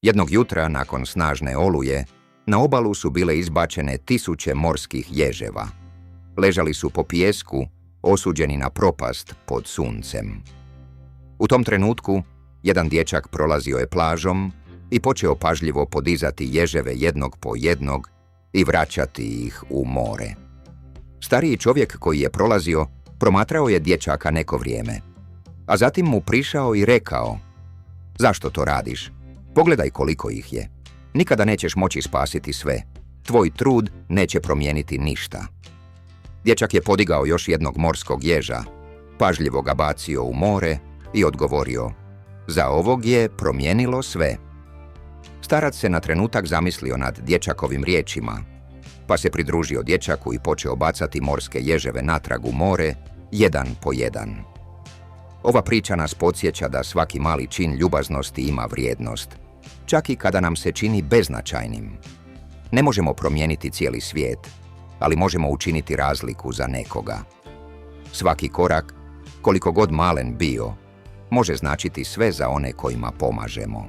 Jednog jutra, nakon snažne oluje, na obalu su bile izbačene 1000 morskih ježeva. Ležali su po pijesku, osuđeni na propast pod suncem. U tom trenutku, jedan dječak prolazio je plažom i počeo pažljivo podizati ježeve jednog po jednog i vraćati ih u more. Stariji čovjek koji je prolazio, promatrao je dječaka neko vrijeme, a zatim mu prišao i rekao: "Zašto to radiš? Pogledaj koliko ih je. Nikada nećeš moći spasiti sve. Tvoj trud neće promijeniti ništa." Dječak je podigao još jednog morskog ježa, pažljivo ga bacio u more i odgovorio: "Za ovog je promijenilo sve." Starac se na trenutak zamislio nad dječakovim riječima, pa se pridružio dječaku i počeo bacati morske ježeve natrag u more, jedan po jedan. Ova priča nas podsjeća da svaki mali čin ljubaznosti ima vrijednost, čak i kada nam se čini beznačajnim. Ne možemo promijeniti cijeli svijet, ali možemo učiniti razliku za nekoga. Svaki korak, koliko god malen bio, može značiti sve za one kojima pomažemo.